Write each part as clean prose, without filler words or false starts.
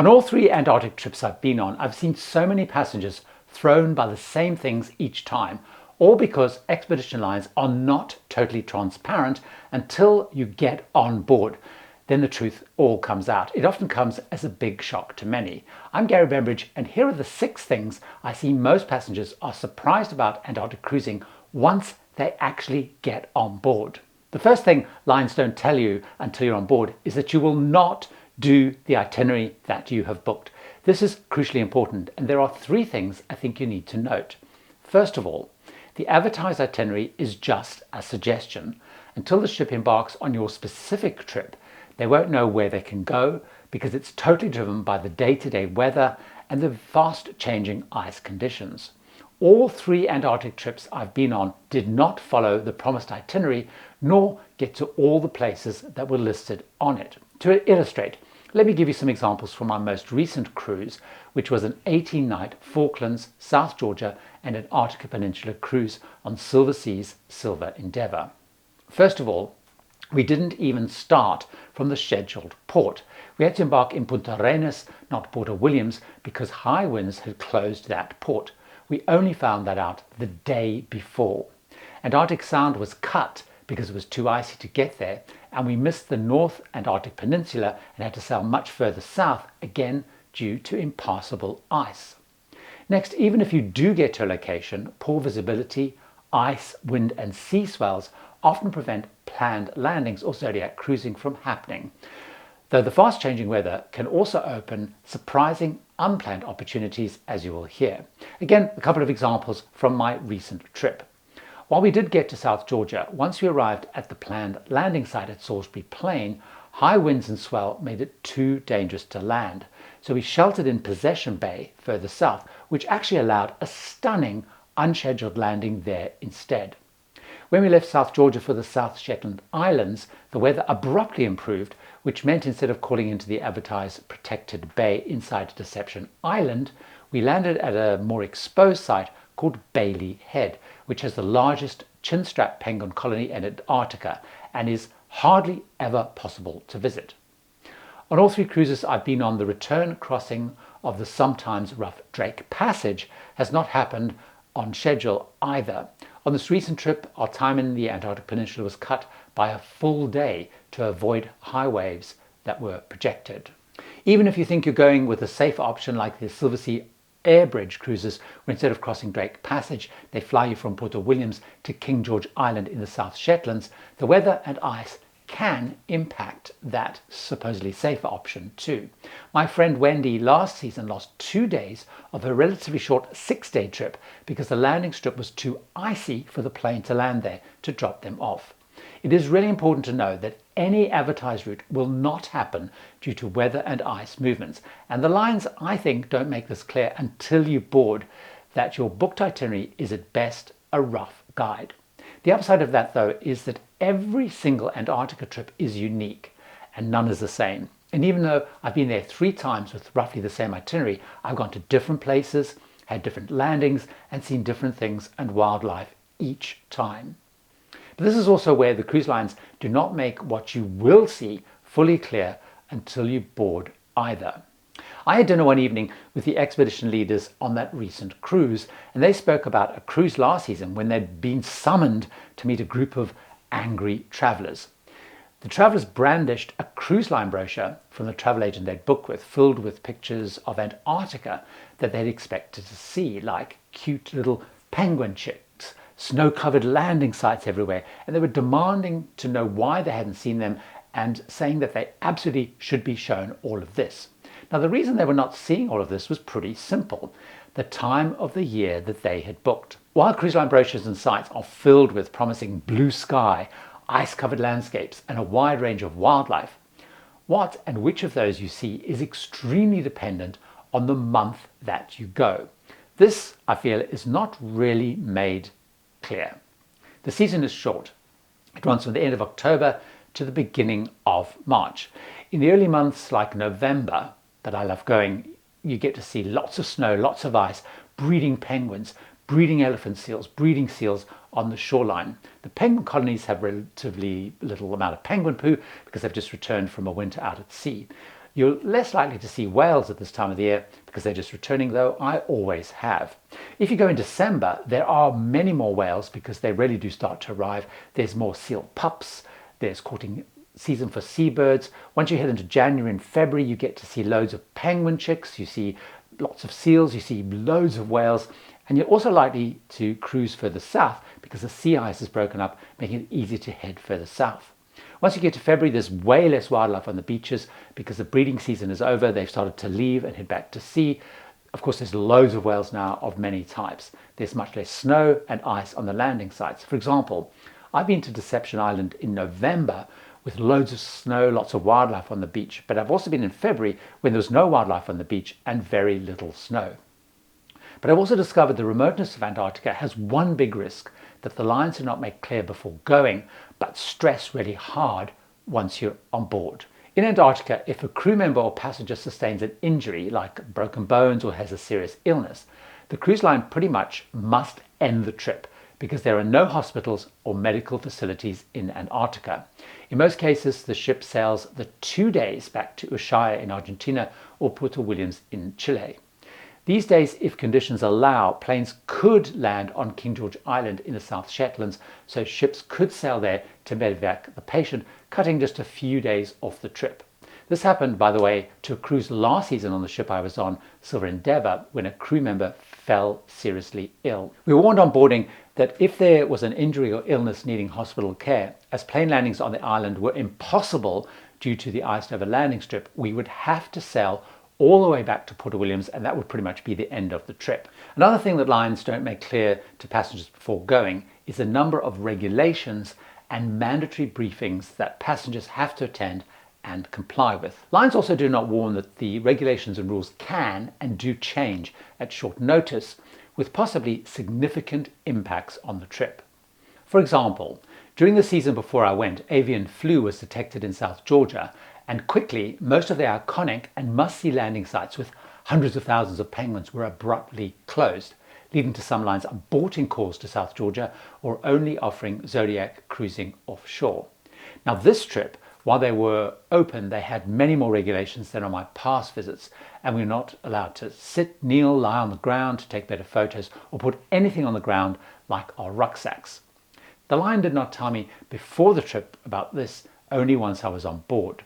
On all 3 Antarctic trips I've been on, I've seen so many passengers thrown by the same things each time, all because expedition lines are not totally transparent until you get on board. Then the truth all comes out. It often comes as a big shock to many. I'm Gary Bembridge, and here are the 6 things I see most passengers are surprised about Antarctic cruising once they actually get on board. The first thing lines don't tell you until you're on board is that you will not do the itinerary that you have booked. This is crucially important, and there are 3 things I think you need to note. First of all, the advertised itinerary is just a suggestion. Until the ship embarks on your specific trip, they won't know where they can go because it's totally driven by the day-to-day weather and the fast-changing ice conditions. All 3 Antarctic trips I've been on did not follow the promised itinerary nor get to all the places that were listed on it. To illustrate, let me give you some examples from my most recent cruise, which was an 18-night Falklands, South Georgia and Antarctica Peninsula cruise on Silver Sea's Silver Endeavour. First of all, we didn't even start from the scheduled port. We had to embark in Punta Arenas, not Port Williams, because high winds had closed that port. We only found that out the day before. Antarctic Sound was cut because it was too icy to get there, and we missed the North Antarctic Peninsula and had to sail much further south, again due to impassable ice. Next, even if you do get to a location, poor visibility, ice, wind and sea swells often prevent planned landings or zodiac cruising from happening, though the fast-changing weather can also open surprising unplanned opportunities, as you will hear. Again, a couple of examples from my recent trip. While we did get to South Georgia, once we arrived at the planned landing site at Salisbury Plain, high winds and swell made it too dangerous to land. So we sheltered in Possession Bay further south, which actually allowed a stunning unscheduled landing there instead. When we left South Georgia for the South Shetland Islands, the weather abruptly improved, which meant instead of calling into the advertised protected bay inside Deception Island, we landed at a more exposed site called Bailey Head, which has the largest chinstrap penguin colony in Antarctica and is hardly ever possible to visit. On all 3 cruises I've been on, the return crossing of the sometimes rough Drake Passage has not happened on schedule either. On this recent trip, our time in the Antarctic Peninsula was cut by a full day to avoid high waves that were projected. Even if you think you're going with a safer option like the Silver Sea Air Bridge cruises, where instead of crossing Drake Passage, they fly you from Port Williams to King George Island in the South Shetlands, the weather and ice can impact that supposedly safer option too. My friend Wendy last season lost 2 days of a relatively short 6-day trip because the landing strip was too icy for the plane to land there to drop them off. It is really important to know that any advertised route will not happen due to weather and ice movements, and the lines, I think, don't make this clear until you board that your booked itinerary is at best a rough guide. The upside of that, though, is that every single Antarctica trip is unique and none is the same. And even though I've been there 3 times with roughly the same itinerary, I've gone to different places, had different landings and seen different things and wildlife each time. But this is also where the cruise lines do not make what you will see fully clear until you board either. I had dinner one evening with the expedition leaders on that recent cruise, and they spoke about a cruise last season when they'd been summoned to meet a group of angry travellers. The travellers brandished a cruise line brochure from the travel agent they'd booked with, filled with pictures of Antarctica that they'd expected to see, like cute little penguin chicks, snow-covered landing sites everywhere, and they were demanding to know why they hadn't seen them and saying that they absolutely should be shown all of this. Now, the reason they were not seeing all of this was pretty simple: the time of the year that they had booked. While cruise line brochures and sites are filled with promising blue sky, ice-covered landscapes and a wide range of wildlife, what and which of those you see is extremely dependent on the month that you go. This, I feel, is not really made clear. The season is short. It runs from the end of October to the beginning of March. In the early months like November, that I love going, you get to see lots of snow, lots of ice, breeding penguins, breeding elephant seals, breeding seals on the shoreline. The penguin colonies have relatively little amount of penguin poo because they've just returned from a winter out at sea. You're less likely to see whales at this time of the year because they're just returning, though I always have. If you go in December, there are many more whales because they really do start to arrive. There's more seal pups, there's courting season for seabirds. Once you head into January and February, you get to see loads of penguin chicks, you see lots of seals, you see loads of whales, and you're also likely to cruise further south because the sea ice is broken up, making it easy to head further south. Once you get to February, there's way less wildlife on the beaches because the breeding season is over. They've started to leave and head back to sea. Of course, there's loads of whales now of many types. There's much less snow and ice on the landing sites. For example, I've been to Deception Island in November with loads of snow, lots of wildlife on the beach. But I've also been in February when there was no wildlife on the beach and very little snow. But I've also discovered the remoteness of Antarctica has one big risk, that the lines do not make clear before going, but stress really hard once you're on board. In Antarctica, if a crew member or passenger sustains an injury, like broken bones or has a serious illness, the cruise line pretty much must end the trip because there are no hospitals or medical facilities in Antarctica. In most cases, the ship sails the 2 days back to Ushuaia in Argentina or Puerto Williams in Chile. These days, if conditions allow, planes could land on King George Island in the South Shetlands, so ships could sail there to medevac the patient, cutting just a few days off the trip. This happened, by the way, to a cruise last season on the ship I was on, Silver Endeavour, when a crew member fell seriously ill. We were warned on boarding that if there was an injury or illness needing hospital care, as plane landings on the island were impossible due to the iced over landing strip, we would have to sail all the way back to Puerto Williams, and that would pretty much be the end of the trip. Another thing that lines don't make clear to passengers before going is the number of regulations and mandatory briefings that passengers have to attend and comply with. Lines also do not warn that the regulations and rules can and do change at short notice, with possibly significant impacts on the trip. For example, during the season before I went, avian flu was detected in South Georgia, and quickly most of the iconic and must-see landing sites with hundreds of thousands of penguins were abruptly closed, leading to some lines aborting calls to South Georgia or only offering Zodiac cruising offshore. Now this trip, while they were open, they had many more regulations than on my past visits, and we were not allowed to sit, kneel, lie on the ground to take better photos or put anything on the ground like our rucksacks. The line did not tell me before the trip about this, only once I was on board.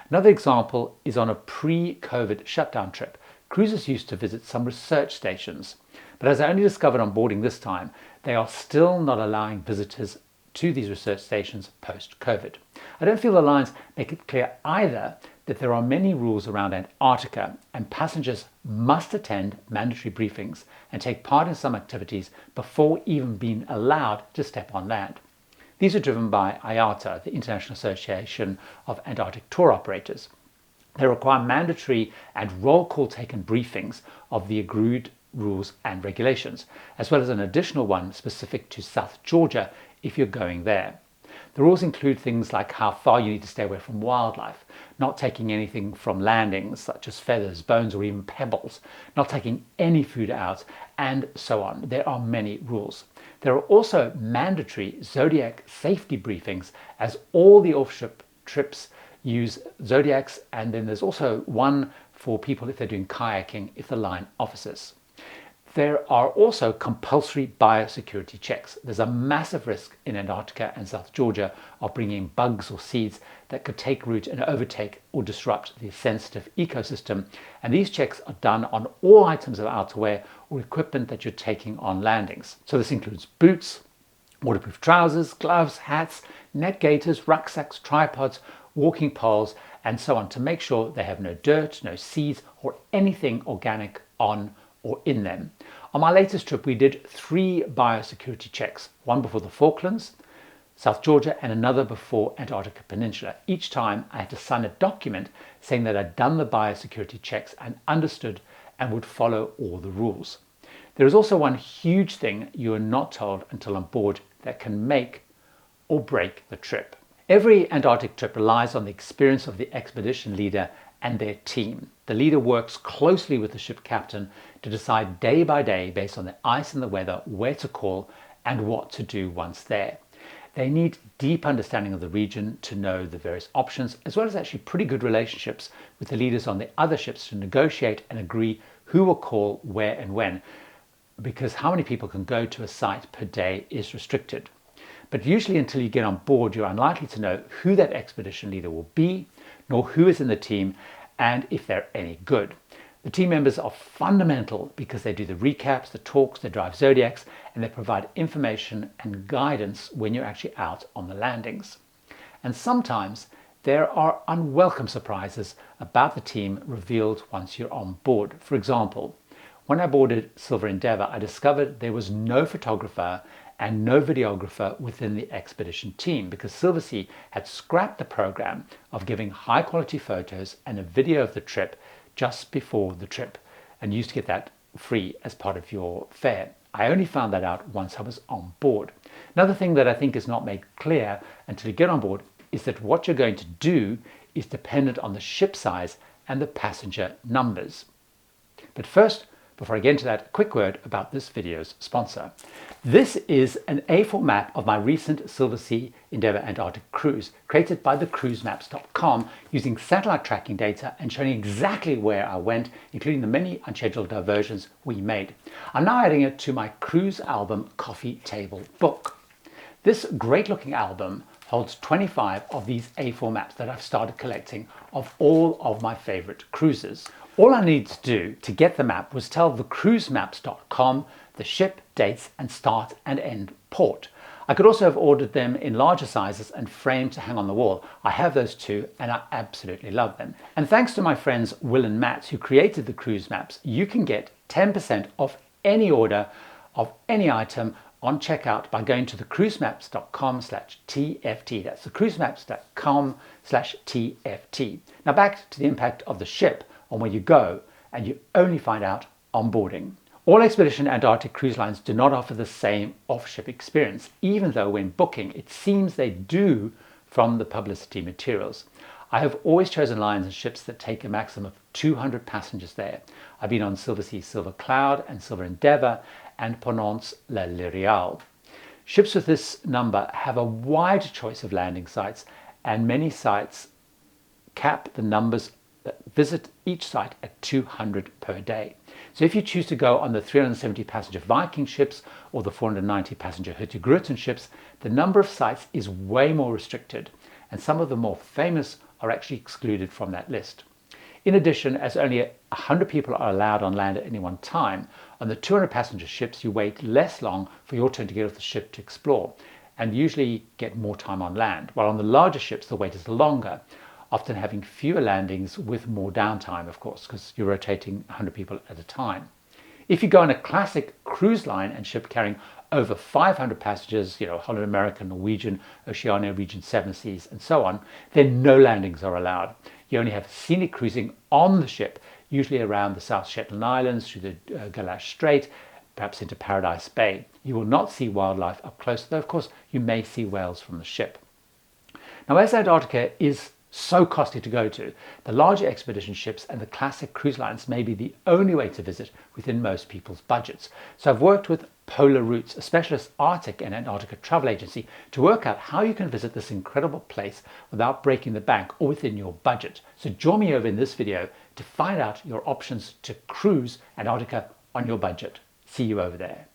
Another example is on a pre-COVID shutdown trip. Cruisers used to visit some research stations, but as I only discovered on boarding this time, they are still not allowing visitors to these research stations post-COVID. I don't feel the lines make it clear either that there are many rules around Antarctica and passengers must attend mandatory briefings and take part in some activities before even being allowed to step on land. These are driven by IATA, the International Association of Antarctic Tour Operators. They require mandatory and roll call taken briefings of the agreed rules and regulations, as well as an additional one specific to South Georgia if you're going there. The rules include things like how far you need to stay away from wildlife, not taking anything from landings such as feathers, bones or even pebbles, not taking any food out, and so on. There are many rules. There are also mandatory Zodiac safety briefings as all the off-ship trips use Zodiacs, and then there's also one for people if they're doing kayaking if the line offers us. There are also compulsory biosecurity checks. There's a massive risk in Antarctica and South Georgia of bringing bugs or seeds that could take root and overtake or disrupt the sensitive ecosystem. And these checks are done on all items of outerwear or equipment that you're taking on landings. So this includes boots, waterproof trousers, gloves, hats, net gaiters, rucksacks, tripods, walking poles, and so on to make sure they have no dirt, no seeds, or anything organic on or in them. On my latest trip, we did 3 biosecurity checks, one before the Falklands, South Georgia, and another before Antarctica Peninsula. Each time I had to sign a document saying that I'd done the biosecurity checks and understood and would follow all the rules. There is also one huge thing you are not told until on board that can make or break the trip. Every Antarctic trip relies on the experience of the expedition leader and their team. The leader works closely with the ship captain to decide day by day, based on the ice and the weather, where to call and what to do once there. They need deep understanding of the region to know the various options, as well as actually pretty good relationships with the leaders on the other ships to negotiate and agree who will call where and when, because how many people can go to a site per day is restricted. But usually until you get on board, you're unlikely to know who that expedition leader will be, nor who is in the team, and if they're any good. The team members are fundamental because they do the recaps, the talks, they drive zodiacs, and they provide information and guidance when you're actually out on the landings. And sometimes there are unwelcome surprises about the team revealed once you're on board. For example, when I boarded Silver Endeavour, I discovered there was no photographer and no videographer within the expedition team because Silversea had scrapped the program of giving high quality photos and a video of the trip just before the trip, and you used to get that free as part of your fare. I only found that out once I was on board. Another thing that I think is not made clear until you get on board is that what you're going to do is dependent on the ship size and the passenger numbers. But first, before I get into that, a quick word about this video's sponsor. This is an A4 map of my recent Silversea Endeavour Antarctic cruise, created by thecruisemaps.com using satellite tracking data and showing exactly where I went, including the many unscheduled diversions we made. I'm now adding it to my cruise album coffee table book. This great looking album holds 25 of these A4 maps that I've started collecting of all of my favorite cruises. All I needed to do to get the map was tell thecruisemaps.com the ship, dates, and start and end port. I could also have ordered them in larger sizes and framed to hang on the wall. I have those too, and I absolutely love them. And thanks to my friends Will and Matt, who created the cruise maps, you can get 10% off any order of any item on checkout by going to thecruisemaps.com/TFT. That's thecruisemaps.com/TFT. Now back to the impact of the ship on where you go, and you only find out on boarding. All expedition Antarctic cruise lines do not offer the same off-ship experience, even though when booking it seems they do from the publicity materials. I have always chosen lines and ships that take a maximum of 200 passengers there. I've been on Silversea Silver Cloud and Silver Endeavour and Ponant's La Lyriale. Ships with this number have a wide choice of landing sites, and many sites cap the numbers that visit each site at 200 per day. So if you choose to go on the 370 passenger Viking ships or the 490 passenger Hurtigruten ships, the number of sites is way more restricted, and some of the more famous are actually excluded from that list. In addition, as only 100 people are allowed on land at any one time, on the 200 passenger ships you wait less long for your turn to get off the ship to explore, and usually get more time on land, while on the larger ships the wait is longer, often having fewer landings with more downtime, of course, because you're rotating 100 people at a time. If you go on a classic cruise line and ship carrying over 500 passengers, Holland America, Norwegian, Oceania, Region 7 Seas, and so on, then no landings are allowed. You only have scenic cruising on the ship, usually around the South Shetland Islands, through the Galash Strait, perhaps into Paradise Bay. You will not see wildlife up close, though of course you may see whales from the ship. Now, as Antarctica is so costly to go to, the larger expedition ships and the classic cruise lines may be the only way to visit within most people's budgets. So I've worked with Polar Routes, a specialist Arctic and Antarctica travel agency, to work out how you can visit this incredible place without breaking the bank or within your budget. So join me over in this video to find out your options to cruise Antarctica on your budget. See you over there.